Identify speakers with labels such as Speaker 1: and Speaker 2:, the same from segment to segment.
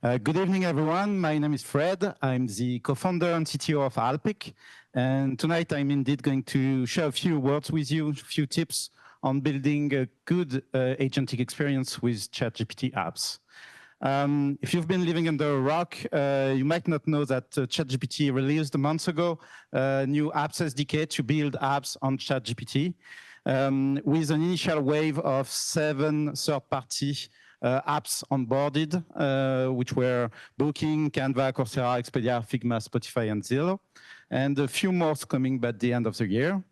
Speaker 1: Good evening, everyone. My name is Fred. I'm the co-founder and CTO of Alpic. And tonight, I'm indeed going to share a few words with you, a few tips on building a good agentic experience with ChatGPT apps. If you've been living under a rock, you might not know that ChatGPT released months ago a new apps SDK to build apps on ChatGPT with an initial wave of 7 third-party apps onboarded, which were Booking, Canva, Coursera, Expedia, Figma, Spotify, and Zillow, and a few more coming by the end of the year.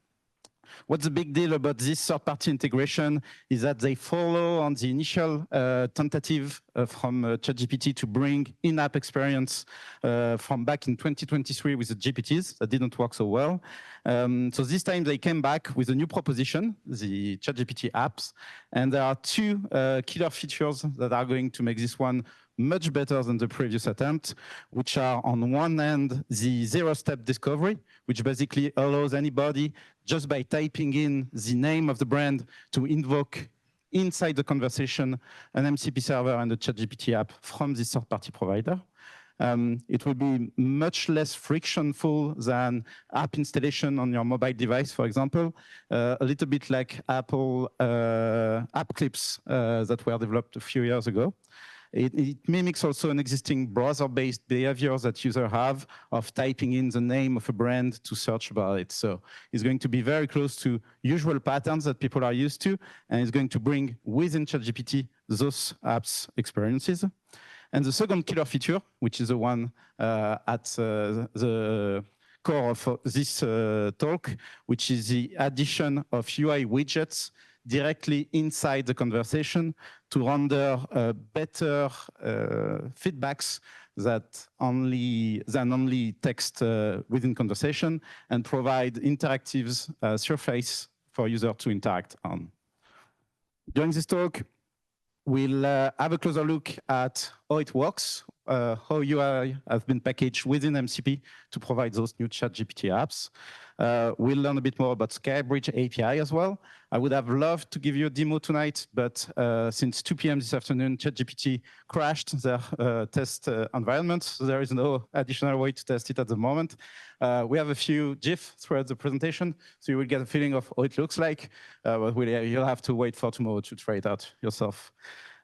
Speaker 1: What's the big deal about this third-party integration is that they follow on the initial tentative from ChatGPT to bring in-app experience from back in 2023 with the GPTs that didn't work so well. So this time they came back with a new proposition, the ChatGPT apps, and there are 2 killer features that are going to make this one much better than the previous attempt, which are on one end, the zero-step discovery, which basically allows anybody just by typing in the name of the brand to invoke inside the conversation an MCP server and a ChatGPT app from this third-party provider. It will be much less frictionful than app installation on your mobile device, for example, a little bit like Apple app clips that were developed a few years ago. It mimics also an existing browser-based behavior that users have of typing in the name of a brand to search about it. So it's going to be very close to usual patterns that people are used to, and it's going to bring within ChatGPT those apps experiences. And the second killer feature, which is the one at the core of this talk, which is the addition of UI widgets directly inside the conversation to render better feedbacks than only text within conversation, and provide interactive surface for users to interact on. During this talk, we'll have a closer look at how it works, how UI have been packaged within MCP to provide those new ChatGPT apps. We'll learn a bit more about Skybridge API as well. I would have loved to give you a demo tonight, but since 2 p.m. this afternoon, ChatGPT crashed their test environment, so there is no additional way to test it at the moment. We have a few GIFs throughout the presentation, so you will get a feeling of how it looks like, but you'll have to wait for tomorrow to try it out yourself.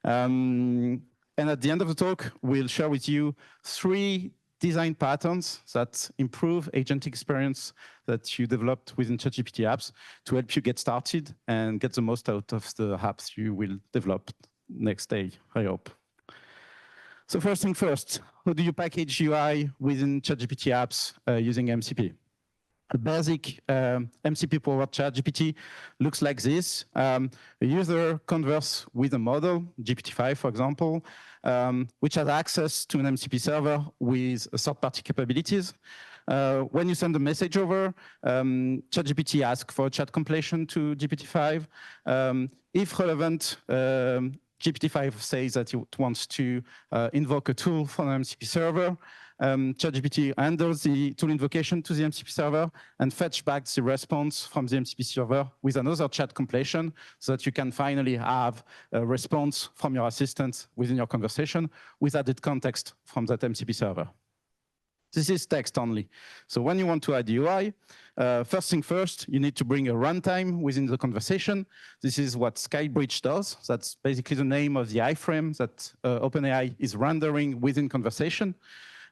Speaker 1: And at the end of the talk, we'll share with you 3 design patterns that improve agentic experience that you developed within ChatGPT apps to help you get started and get the most out of the apps you will develop next day, I hope. So first thing first, how do you package UI within ChatGPT apps using MCP? A basic MCP-powered ChatGPT looks like this. A user converses with a model, GPT-5, for example, which has access to an MCP server with third-party capabilities. When you send a message over, ChatGPT asks for a chat completion to GPT-5. If relevant, GPT-5 says that it wants to invoke a tool from an MCP server. ChatGPT handles the tool invocation to the MCP server and fetch back the response from the MCP server with another chat completion so that you can finally have a response from your assistant within your conversation with added context from that MCP server. This is text only. So when you want to add UI, first thing first, you need to bring a runtime within the conversation. This is what Skybridge does. That's basically the name of the iframe that OpenAI is rendering within conversation.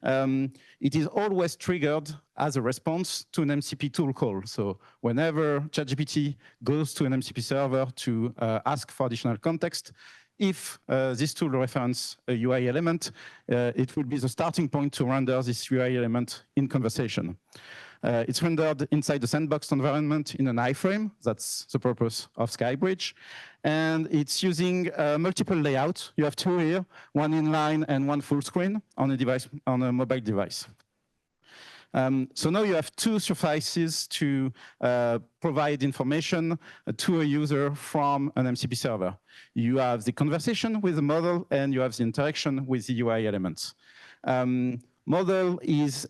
Speaker 1: It is always triggered as a response to an MCP tool call. So whenever ChatGPT goes to an MCP server to ask for additional context, if this tool references a UI element, it will be the starting point to render this UI element in conversation. It's rendered inside the sandbox environment in an iframe. That's the purpose of Skybridge. And it's using multiple layouts. You have 2 here, one inline and one full screen on a device, on a mobile device. So now you have 2 surfaces to provide information to a user from an MCP server. You have the conversation with the model, and you have the interaction with the UI elements. Model is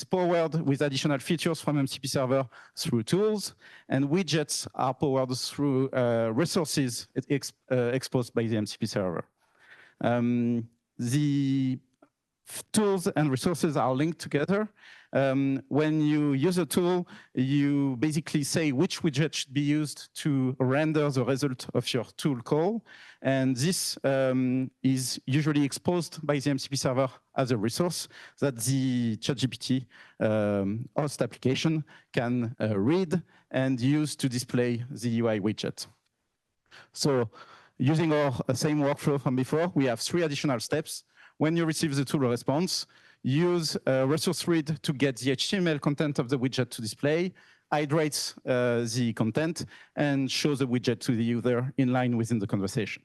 Speaker 1: powered with additional features from MCP server through tools, and widgets are powered through resources exposed by the MCP server. the tools and resources are linked together. When you use a tool, you basically say which widget should be used to render the result of your tool call. And this is usually exposed by the MCP server as a resource that the ChatGPT host application can read and use to display the UI widget. So using our same workflow from before, we have 3 additional steps. When you receive the tool response, use resource read to get the HTML content of the widget to display, hydrates the content, and show the widget to the user in line within the conversation.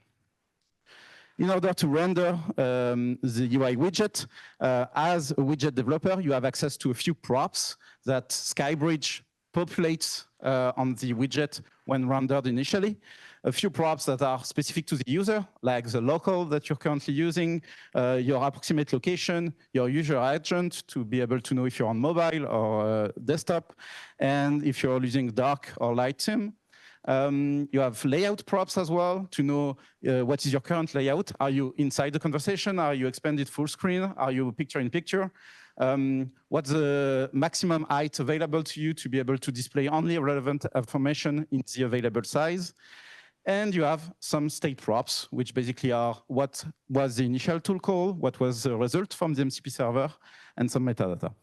Speaker 1: In order to render the UI widget, as a widget developer, you have access to a few props that Skybridge populates on the widget when rendered initially. A few props that are specific to the user, like the local that you're currently using, your approximate location, your user agent to be able to know if you're on mobile or desktop, and if you're using dark or light sim. You have layout props as well to know what is your current layout. Are you inside the conversation? Are you expanded full screen? Are you picture-in-picture? What's the maximum height available to you to be able to display only relevant information in the available size? And you have some state props, which basically are what was the initial tool call, what was the result from the MCP server, and some metadata.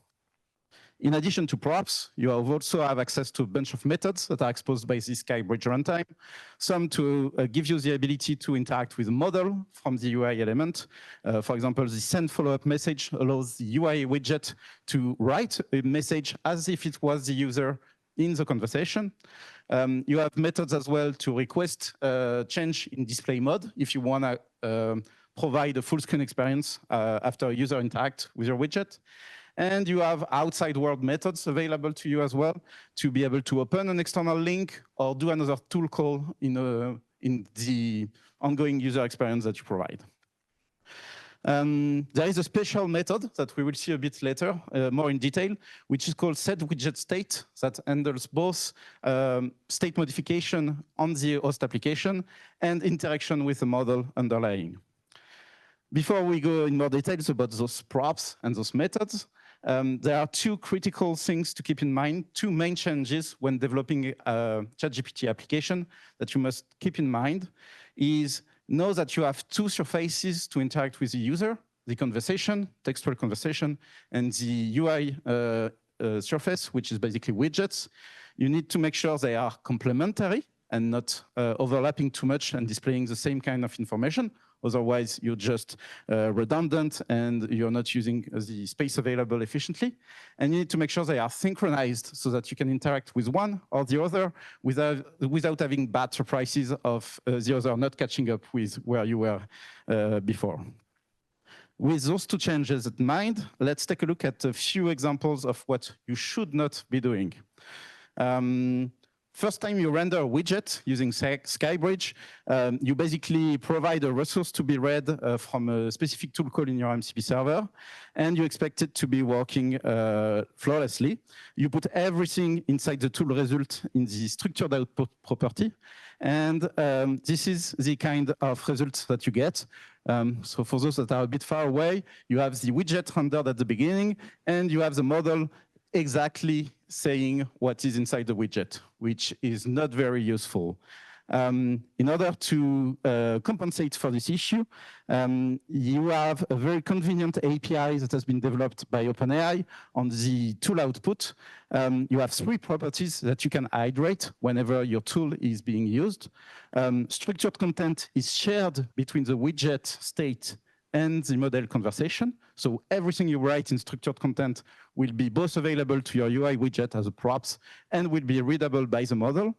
Speaker 1: In addition to props, you also have access to a bunch of methods that are exposed by this Skybridge runtime. Some to give you the ability to interact with a model from the UI element. For example, the send follow-up message allows the UI widget to write a message as if it was the user in the conversation. You have methods as well to request change in display mode if you want to provide a full screen experience after a user interacts with your widget. And you have outside world methods available to you as well to be able to open an external link or do another tool call in the ongoing user experience that you provide. There is a special method that we will see a bit later, more in detail, which is called setWidgetState, that handles both state modification on the host application and interaction with the model underlying. Before we go in more details about those props and those methods, there are 2 critical things to keep in mind, 2 main changes when developing a ChatGPT application that you must keep in mind is know that you have 2 surfaces to interact with the user, the conversation, textual conversation, and the UI surface, which is basically widgets. You need to make sure they are complementary and not overlapping too much and displaying the same kind of information. Otherwise, you're just redundant and you're not using the space available efficiently. And you need to make sure they are synchronized so that you can interact with one or the other without having bad surprises of the other not catching up with where you were before. With those 2 changes in mind, let's take a look at a few examples of what you should not be doing. First time you render a widget using Skybridge, you basically provide a resource to be read from a specific tool call in your MCP server, and you expect it to be working flawlessly. You put everything inside the tool result in the structured output property, and this is the kind of results that you get. So for those that are a bit far away, you have the widget rendered at the beginning, and you have the model exactly saying what is inside the widget, which is not very useful. In order to compensate for this issue, you have a very convenient API that has been developed by OpenAI on the tool output. You have 3 properties that you can hydrate whenever your tool is being used. Structured content is shared between the widget state and the model conversation. So everything you write in structured content will be both available to your UI widget as a props and will be readable by the model.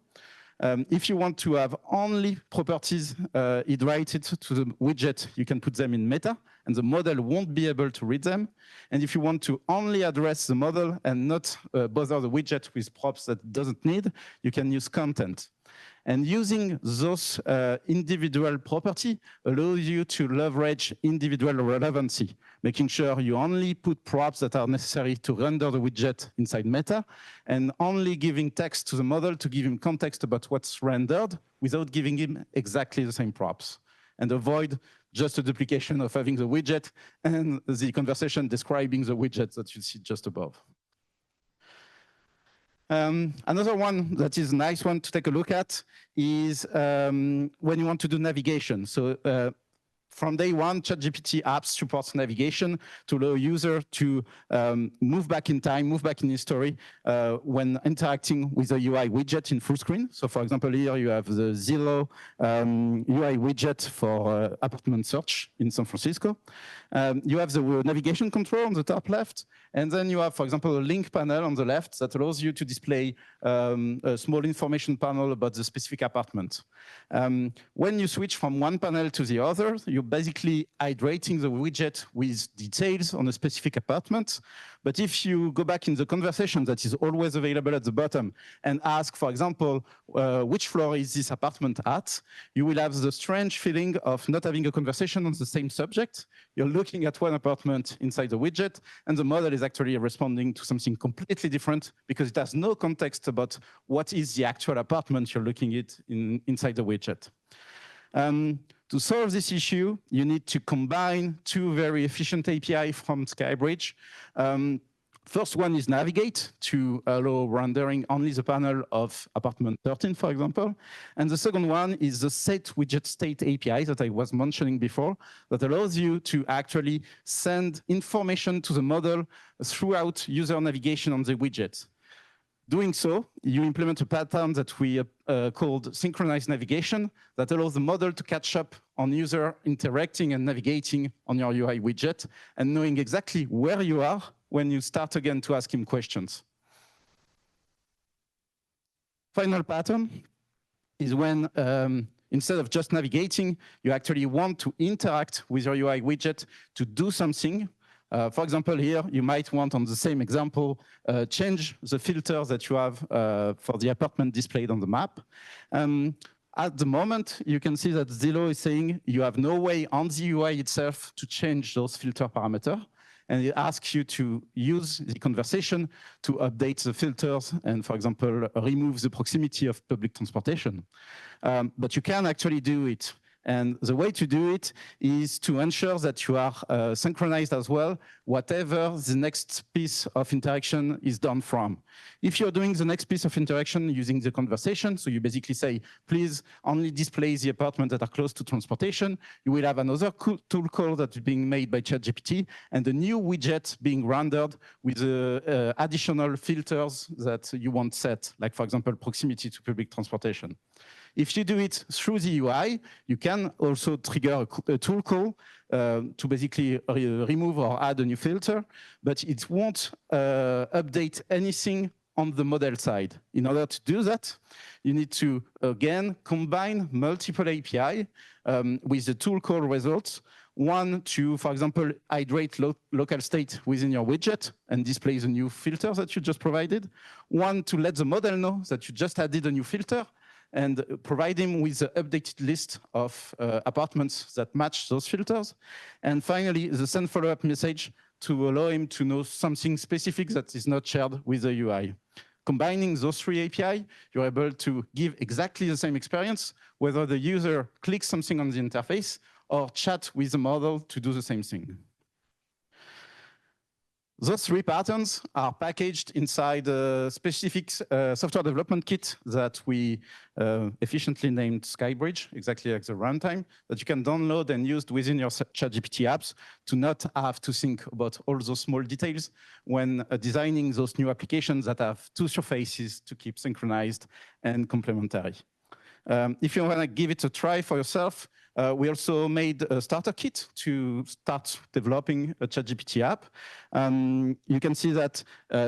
Speaker 1: If you want to have only properties iterated to the widget, you can put them in meta, and the model won't be able to read them. And if you want to only address the model and not bother the widget with props that it doesn't need, you can use content. And using those individual property allows you to leverage individual relevancy, making sure you only put props that are necessary to render the widget inside meta, and only giving text to the model to give him context about what's rendered without giving him exactly the same props, and avoid just a duplication of having the widget and the conversation describing the widget that you see just above. Another one that is a nice one to take a look at is when you want to do navigation. So from day one, ChatGPT Apps supports navigation to allow a user to move back in time, move back in history when interacting with a UI widget in full screen. So for example, here you have the Zillow UI widget for apartment search in San Francisco. You have the navigation control on the top left, and then you have, for example, a link panel on the left that allows you to display a small information panel about the specific apartment. When you switch from one panel to the other, you're basically hydrating the widget with details on a specific apartment. But if you go back in the conversation that is always available at the bottom and ask, for example, which floor is this apartment at, you will have the strange feeling of not having a conversation on the same subject. You're looking at one apartment inside the widget, and the model is actually responding to something completely different because it has no context about what is the actual apartment you're looking at inside the widget. To solve this issue, you need to combine two very efficient API from Skybridge. First one is Navigate to allow rendering only the panel of apartment 13, for example. And the second one is the Set Widget State API that I was mentioning before that allows you to actually send information to the model throughout user navigation on the widget. Doing so, you implement a pattern that we called synchronized navigation that allows the model to catch up on user interacting and navigating on your UI widget and knowing exactly where you are when you start again to ask him questions. Final pattern is when instead of just navigating, you actually want to interact with your UI widget to do something. For example, here, you might want, on the same example, change the filter that you have for the apartment displayed on the map. At the moment, you can see that Zillow is saying you have no way on the UI itself to change those filter parameters. And it asks you to use the conversation to update the filters and, for example, remove the proximity of public transportation. But you can actually do it. And the way to do it is to ensure that you are synchronized as well, whatever the next piece of interaction is done from. If you're doing the next piece of interaction using the conversation, so you basically say, please only display the apartments that are close to transportation, you will have another tool call that's being made by ChatGPT and a new widget being rendered with additional filters that you want set, like, for example, proximity to public transportation. If you do it through the UI, you can also trigger a tool call to basically remove or add a new filter, but it won't update anything on the model side. In order to do that, you need to, again, combine multiple API with the tool call results. One to, for example, hydrate local state within your widget and display the new filter that you just provided. One to let the model know that you just added a new filter and provide him with the updated list of apartments that match those filters. And finally, the send follow-up message to allow him to know something specific that is not shared with the UI. Combining those three API, you're able to give exactly the same experience, whether the user clicks something on the interface or chat with the model to do the same thing. Those three patterns are packaged inside a specific software development kit that we efficiently named Skybridge, exactly like the runtime, that you can download and use within your ChatGPT apps to not have to think about all those small details when designing those new applications that have two surfaces to keep synchronized and complementary. If you want to give it a try for yourself, we also made a starter kit to start developing a ChatGPT app. You can see that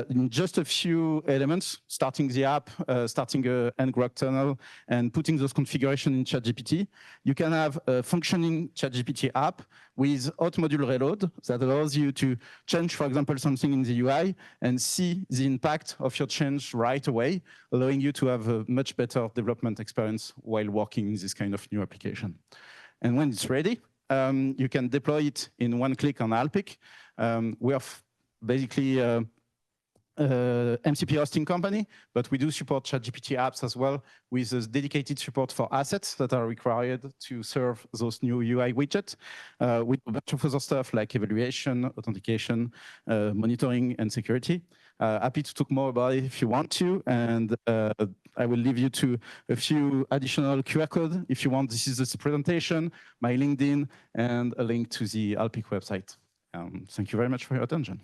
Speaker 1: in just a few elements, starting the app, starting a ngrok tunnel, and putting those configurations in ChatGPT, you can have a functioning ChatGPT app with hot module reload that allows you to change, for example, something in the UI and see the impact of your change right away, allowing you to have a much better development experience while working in this kind of new application. And when it's ready, you can deploy it in one click on Alpic. We have basically MCP hosting company, but we do support ChatGPT apps as well, with a dedicated support for assets that are required to serve those new UI widgets. We do a bunch of other stuff like evaluation, authentication, monitoring, and security. Happy to talk more about it if you want to, and I will leave you to a few additional QR codes if you want. This is the presentation, my LinkedIn, and a link to the Alpic website. Thank you very much for your attention.